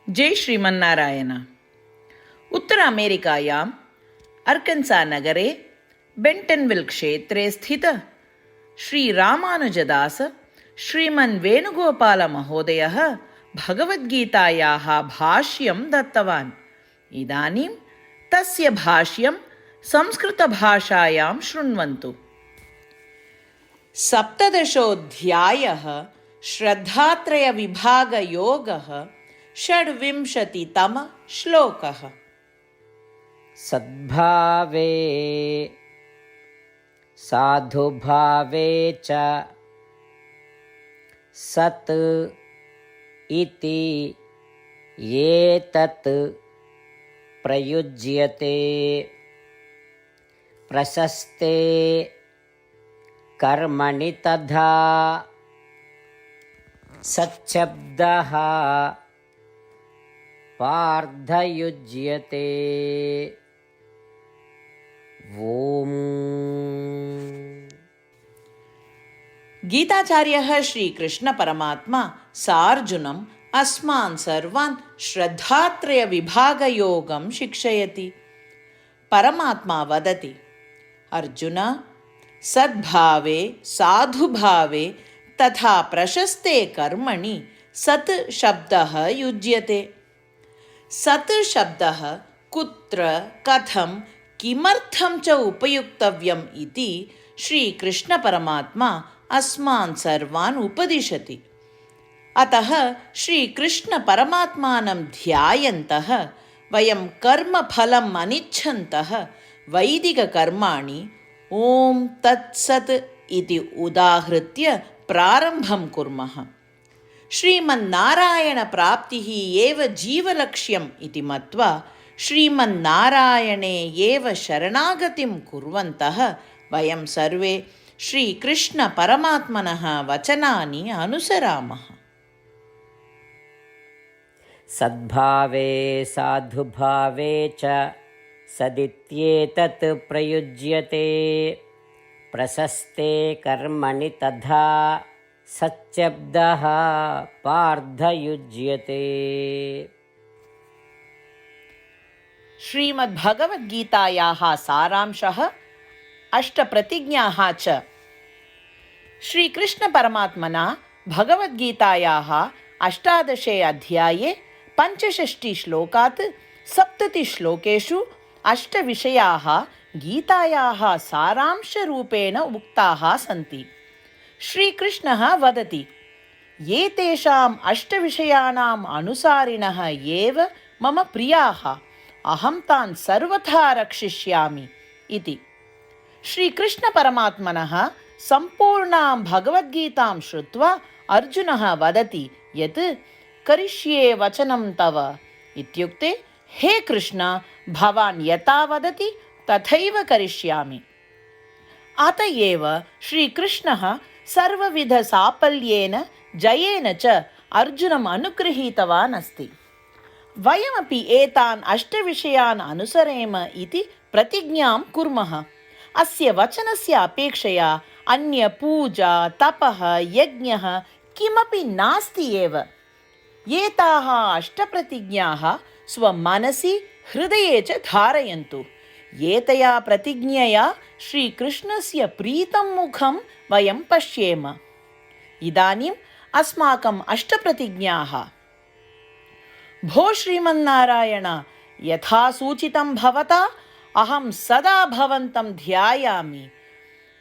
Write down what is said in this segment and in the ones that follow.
जय श्रीमन्नारायण। उत्तर अमेरिकायाम् अर्कन्सा नगरे बेण्टन्विल् क्षेत्रे स्थित श्रीरामानुजदास श्रीमन् वेणुगोपालमहोदयः भगवद्गीतायाः भाष्यं दत्तवान्। इदानीं तस्य भाष्यं संस्कृतभाषायां शृण्वन्तु। सप्तदशोऽध्यायः श्रद्धात्रयविभागयोगः। षड्विंशतितमः श्लोकः। सद्भावे साधुभावे च सत् इति एतत् प्रयुज्यते प्रशस्ते कर्मणि तथा सच्छब्दः पार्थयुज्यते। ओम। गीताचार्यः श्रीकृष्ण परमात्मा सार्जुनम् अस्मान् सर्वान् श्रद्धात्रयविभागयोगं शिक्षयति। परमात्मा वदति, अर्जुन, सद्भावे साधुभावे तथा प्रशस्ते कर्मणि सत् शब्दः युज्यते। सत् शब्दः कुत्र, कथं, किमर्थं च उपयुक्तव्यम् इति श्रीकृष्णपरमात्मा अस्मान् सर्वान् उपदिशति। अतः श्रीकृष्णपरमात्मानं ध्यायन्तः वयं कर्मफलम् अनिच्छन्तः वैदिककर्माणि ॐ तत्सत् इति उदाहृत्य प्रारम्भं कुर्मः। श्रीमन्नारायणप्राप्तिः एव जीवलक्ष्यम् इति मत्वा श्रीमन्नारायणे एव शरणागतिं कुर्वन्तः वयं सर्वे श्रीकृष्णपरमात्मनः वचनानि अनुसरामः। सद्भावे साधुभावे च सदित्येतत् प्रयुज्यते प्रशस्ते कर्मणि तथा सच्छब्दः पार्थयुज्यते। श्रीमद्भगवद्गीतायाः सारांशः, अष्टप्रतिज्ञाः च। श्रीकृष्णपरमात्मना भगवद्गीतायाः 18 अध्याये 65 श्लोकात् 70 श्लोकेषु 8 विषयाः गीतायाः सारांशरूपेण उक्ताः सन्ति। श्रीकृष्णः वदति, एतेषाम् 8 विषयाणाम् अनुसारिणः एव मम प्रियाः, अहं तान् सर्वथा रक्षिष्यामि इति। श्रीकृष्णपरमात्मनः सम्पूर्णां भगवद्गीतां श्रुत्वा अर्जुनः वदति यत् करिष्ये वचनं तव इत्युक्ते, हे कृष्ण, भवान् यथा वदति तथैव करिष्यामि। अत एव श्रीकृष्णः सर्वविधसाफल्येन जयेन च अर्जुनम् अनुगृहीतवान् अस्ति। वयमपि एतान् 8 विषयान् अनुसरेम इति प्रतिज्ञां कुर्मः। अस्य वचनस्य अपेक्षया अन्य पूजा, तपः, यज्ञः किमपि नास्ति एव। एताः 8 प्रतिज्ञाः स्वमनसि हृदये च धारयन्तु। एतया प्रतिज्ञया श्रीकृष्णस्य प्रीतं मुखं वयं पश्येम। इदानीम् अस्माकम् 8 प्रतिज्ञाः। भो श्रीमन्नारायण, यथा सूचितं भवता अहं सदा भवन्तं ध्यायामि।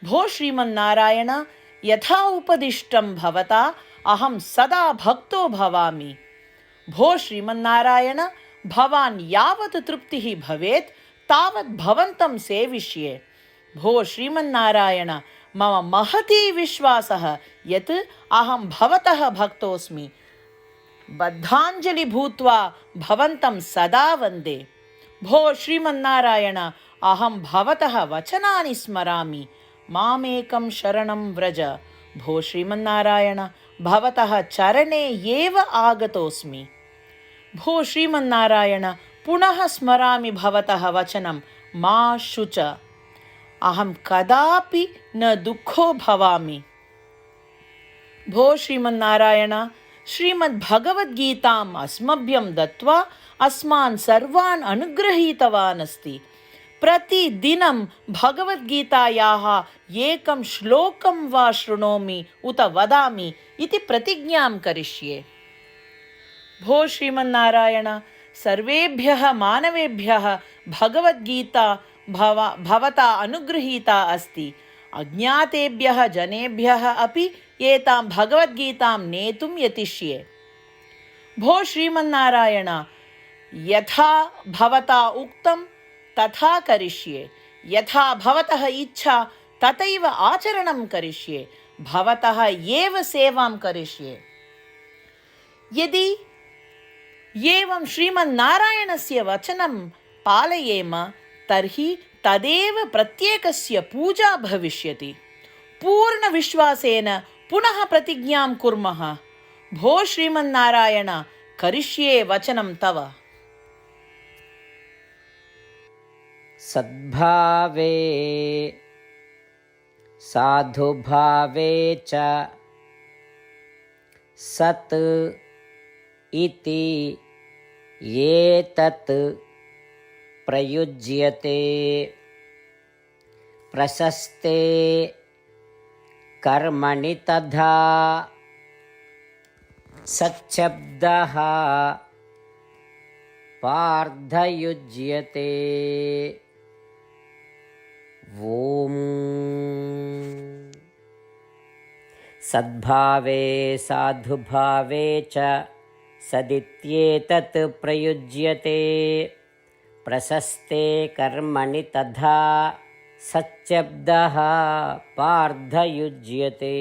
भो श्रीमन्नारायण, यथा उपदिष्टं भवता अहं सदा भक्तो भवामि। भो श्रीमन्नारायण, भवान् यावत् तृप्तिः भवेत् तावत् भवन्तं सेविष्ये। भो श्रीमन्नारायण, मम महती विश्वासः यत् अहं भवतः भक्तोऽस्मि। बद्धाञ्जलि भूत्वा भवन्तं सदा वन्दे। भो श्रीमन्नारायण, अहं भवतः वचनानि स्मरामि। मामेकं शरणं व्रज। भो श्रीमन्नारायण, भवतः चरणे एव आगतोऽस्मि। भो श्रीमन्नारायण, पुनः स्मरामि भवतः वचनं, मा शुच। अहं कदापि न दुःखो भवामि। भो श्रीमन्नारायण, श्रीमद्भगवद्गीताम् अस्मभ्यं दत्त्वा अस्मान् सर्वान् अनुगृहीतवान् अस्ति। प्रतिदिनं भगवद्गीतायाः एकं श्लोकं वा शृणोमि उत वदामि इति प्रतिज्ञां करिष्ये। भो श्रीमन्नारायण, सर्वेभ्यः मानवेभ्यः भगवद्गीता भवता अनुगृहीता अस्ति। अज्ञातेभ्यः जनेभ्यः अपि एतां भगवद्गीतां नेतुं यतिष्ये। भो श्रीमन्नारायण, यथा भवता उक्तं तथा करिष्ये। यथा भवतः इच्छा तथैव आचरणं करिष्ये। भवतः एव सेवां करिष्ये। यदि एवं श्रीमन्नारायणस्य वचनं पालयेम तर्हि तदेव प्रत्येकस्य पूजा भविष्यति। पूर्णविश्वासेन पुनः प्रतिज्ञां कुर्मः। भो श्रीमन्नारायण, करिष्ये वचनं तव। सद्भावे साधुभावे च सत् इति एतत् प्रयुज्यते। प्रशस्ते कर्मणि तथा सच्छब्दः पार्थयुज्यते। ॐ सद्भावे साधुभावे च सदित्येतत् प्रयुज्यते। प्रशस्ते कर्मणि तथा सच्छब्दः पार्थयुज्यते।